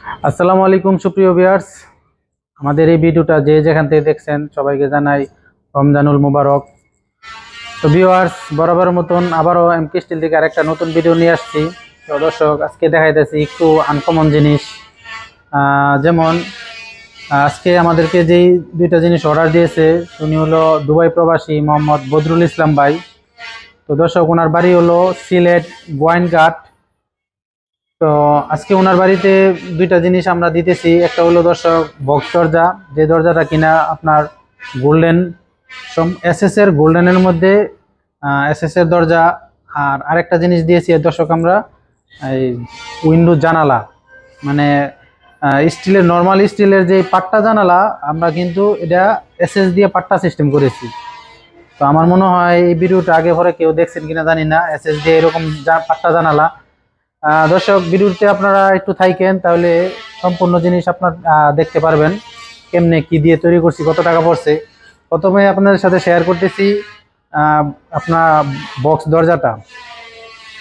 আসসালামু আলাইকুম সুপ্রিয় ভিউয়ার্স, আমাদের এই ভিডিওটা যে যেখান থেকে দেখছেন সবাইকে জানাই রমজানুল মুবারক। তো ভিউয়ার্স, বরাবরের মতন আবারও এমকে স্টিল থেকে আরেকটা নতুন ভিডিও নিয়ে আসছি। তো দর্শক, আজকে দেখাইতেছি একটু আনকমন জিনিস। যেমন আজকে আমাদেরকে যেই দুইটা জিনিস অর্ডার দিয়েছে উনি হলো দুবাই প্রবাসী মোহাম্মদ বদরুল ইসলাম ভাই। তো দর্শক, ওনার বাড়ি হলো সিলেট গোয়াইনঘাট। তো আজকে ওনার বাড়িতে দুইটা জিনিস আমরা দিতেছি। একটা হলো দর্শক বক্স দরজা, যে দরজাটা কিনা আপনার গোল্ডেন এসএস এর গোল্ডেনের মধ্যে এসএস এর দরজা। আর আরেকটা জিনিস দিয়েছি দর্শক আমরা, এই উইন্ডো জানালা, মানে স্টিলের নর্মাল স্টিলের যে পাট্টা জানালা, আমরা কিন্তু এটা এসএস দিয়ে পাট্টা সিস্টেম করেছি। তো আমার মনে হয় এই ভিডিওটা আগে পরে কেউ দেখছেন কিনা জানি না, এসএস দিয়ে এরকম পাট্টা জানালা। দর্শক, ভিডিওতে আপনারা একটু থাকেন, তাহলে সম্পূর্ণ জিনিস আপনার দেখতে পারবেন কেমনে কি দিয়ে তৈরি করছি, কত টাকা পড়ছে। প্রথমে আপনাদের সাথে শেয়ার করতেছি আপনার বক্স দরজাটা।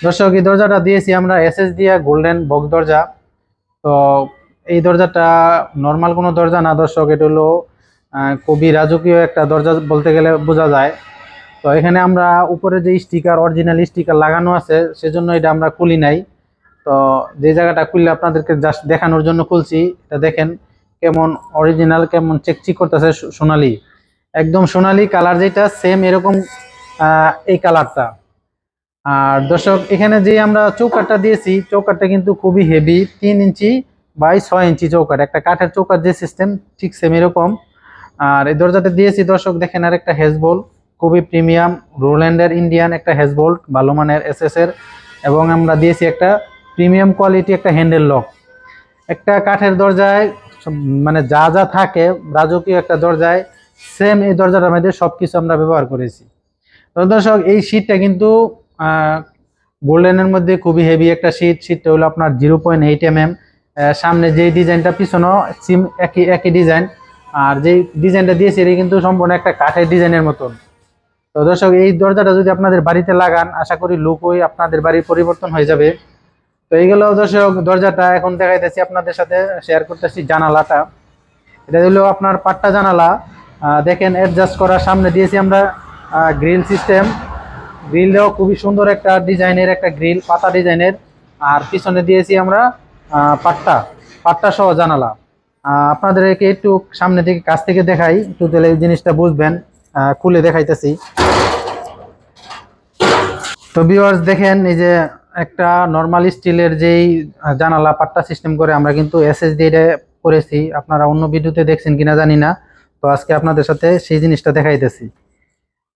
দর্শক, এই দরজাটা দিয়েছি আমরা এসএস দিয়ে গোল্ডেন বক্স দরজা। তো এই দরজাটা নর্মাল কোনো দরজা না দর্শক, এটা হলো খুবই রাজকীয় একটা দরজা বলতে গেলে বোঝা যায়। তো এখানে আমরা উপরে যে স্টিকার, অরিজিনাল স্টিকার লাগানো আছে, সেজন্য এটা আমরা খুলি নাই। তো যে জায়গাটা খুললে আপনাদেরকে জাস্ট দেখানোর জন্য খুলছি, এটা দেখেন কেমন অরিজিনাল, কেমন চেকচিক করতেছে, সোনালি, একদম সোনালি কালার, যেটা সেম এরকম এই কালারটা। আর দর্শক, এখানে যে আমরা চৌকাঠটা দিয়েছি, চৌকাঠটা কিন্তু খুবই হেভি, 3 ইঞ্চি বাই 6 ইঞ্চি চৌকাঠ, একটা কাঠের চৌকাঠ যে সিস্টেম, ঠিক সেম এরকম। আর এই দরজাটা দিয়েছি দর্শক, দেখেন আর একটা হেজবোল, খুবই প্রিমিয়াম রোল্যান্ডের ইন্ডিয়ান একটা হেজবোল্ট, ভালো মানের এসএস এর। এবং আমরা দিয়েছি একটা প্রিমিয়াম কোয়ালিটি একটা হ্যান্ডেল লক। একটা কাঠের দরজায় মানে যা যা থাকে রাজকীয় একটা দরজায়, সেম এই দরজাটার মধ্যে সবকিছু আমরা ব্যবহার করেছি। তো দর্শক, এই শীটটা কিন্তু গোল্ডেনের মধ্যে খুবই হেভি একটা শীটটা হলো আপনার 0.8 mm। সামনে যে ডিজাইনটা, পিছনেও সিম একই একই ডিজাইন। আর যে ডিজাইনটা দিয়েছি এটা কিন্তু সম্পূর্ণ একটা কাঠের ডিজাইনের মতন। তো দর্শক, এই দরজাটা যদি আপনাদের বাড়িতে লাগান, আশা করি লুকই আপনাদের বাড়ির পরিবর্তন হয়ে যাবে। তো এইগুলো দর্শক দরজাটা এখন দেখাইতেছি আপনাদের সাথে, শেয়ার করতেছি জানালাটা। এটা হলো আপনার পাট্টা জানালা। দেখেন অ্যাডজাস্ট করার সামনে দিয়েছি আমরা গ্রিল সিস্টেম। গ্রিলটাও খুবই সুন্দর একটা ডিজাইনের একটা গ্রিল, পাতা ডিজাইনের। আর পিছনে দিয়েছি আমরা পাট্টা পাট্টা সহ জানালা। আপনাদেরকে একটু সামনে থেকে কাছ থেকে দেখাই, একটু তাহলে এই জিনিসটা বুঝবেন। খুলে দেখাইতেছি। তো ভিউয়ার্স, দেখেন এই যে একটা নর্মাল স্টিলের যেই জানালা পাট্টা সিস্টেম করে আমরা কিন্তু এসএস দিয়ে করেছি। আপনারা অন্য ভিডিওতে দেখছেন কিনা জানি না, তো আজকে আপনাদের সাথে সেই জিনিসটা দেখাইতেছি।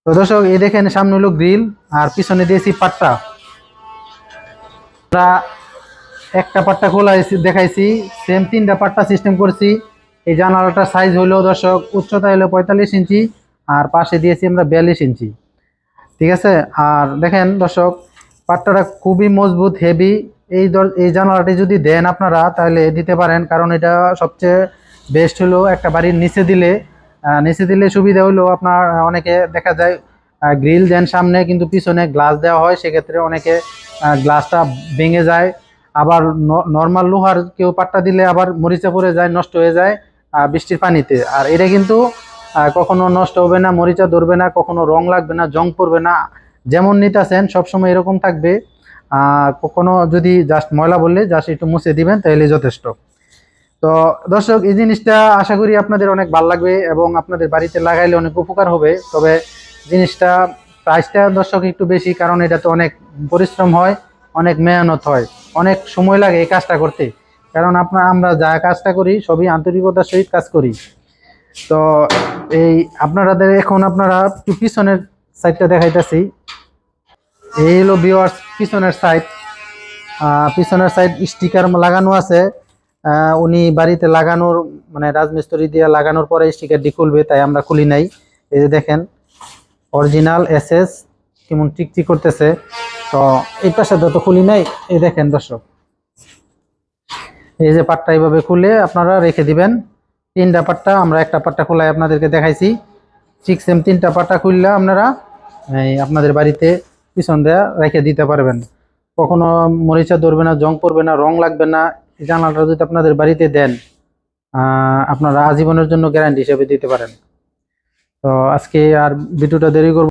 তো দর্শক, এই দেখেন সামনে হলো গ্রিল, আর পিছনে দিয়েছি পাট্টা। আমরা একটা পাট্টা খোলা দেখাইছি, সেম 3টা পাট্টা সিস্টেম করছি। এই জানালাটার সাইজ হলো দর্শক, উচ্চতা হলো 45 ইঞ্চি, আর পাশে দিয়েছি আমরা 42 ইঞ্চি। ঠিক আছে। আর দেখেন দর্শক, পাট্টাটা খুবই মজবুত, হেভি। এই জানালাটি যদি দেন আপনারা, তাহলে দিতে পারেন, কারণ এটা সবচেয়ে বেস্ট হলো একটা বাড়ির নিচে দিলে সুবিধা হলো আপনার, অনেকে দেখা যায় গ্রিল দেন সামনে কিন্তু পিছনে গ্লাস দেওয়া হয়, সেক্ষেত্রে অনেকে গ্লাসটা ভেঙে যায়। আবার নর্মাল লোহার কেউ পাট্টা দিলে আবার মরিচা পড়ে যায়, নষ্ট হয়ে যায় বৃষ্টির পানিতে। আর এটা কিন্তু কখনো নষ্ট হবে না, মরিচা ধরবে না, কখনো রং লাগবে না, জং পড়বে না। যেমন নিতেছেন সবসময় এরকম থাকবে। কখনো যদি জাস্ট ময়লা বললে জাস্ট একটু মুছে দিবেন, তাহলে যথেষ্ট। তো দর্শক, এই জিনিসটা আশা করি আপনাদের অনেক ভালো লাগবে এবং আপনাদের বাড়িতে লাগাইলে অনেক উপকার হবে। তবে জিনিসটা প্রাইসটা দর্শক একটু বেশি, কারণ এটা তো অনেক পরিশ্রম হয়, অনেক মেহনত হয়, অনেক সময় লাগে এই কাজটা করতে। কারণ আমরা যা কাজটা করি সবই আন্তরিকতার সহিত কাজ করি। তো এই এখন আপনারা একটু পিছনের সাইডটা দেখাইতেছি। এই হলো ভিউয়ার্স পিছনের সাইড স্টিকার লাগানো আছে। উনি বাড়িতে লাগানোর মানে রাজমিস্ত্রি দিয়ে লাগানোর পরে স্টিকারটি খুলবে, তাই আমরা খুলি নাই। এই যে দেখেন অরিজিনাল এসএস কেমন টিকটিক করতেছে। তো এই পাশে তো খুলি নাই। এই দেখেন দর্শক, এই যে পাটটা এইভাবে খুলে আপনারা রেখে দিবেন। 3টা পাট্টা, আমরা একটা পাট্টা খোলাই আপনাদেরকে দেখাইছি। ঠিক সেম 3টা পাট্টা খুললে আপনারা আপনাদের বাড়িতে পিছন দেয়া রেখে দিতে পারবেন। কখনো মরিচা ধরবে না, জং পড়বে না, রং লাগবে না, এই জানালাটা যদি আপনাদের বাড়িতে দেন, আপনারা আজীবনের জন্য গ্যারান্টি হিসেবে দিতে পারেন। তো আজকে আর ভিডিওটা দেরি করব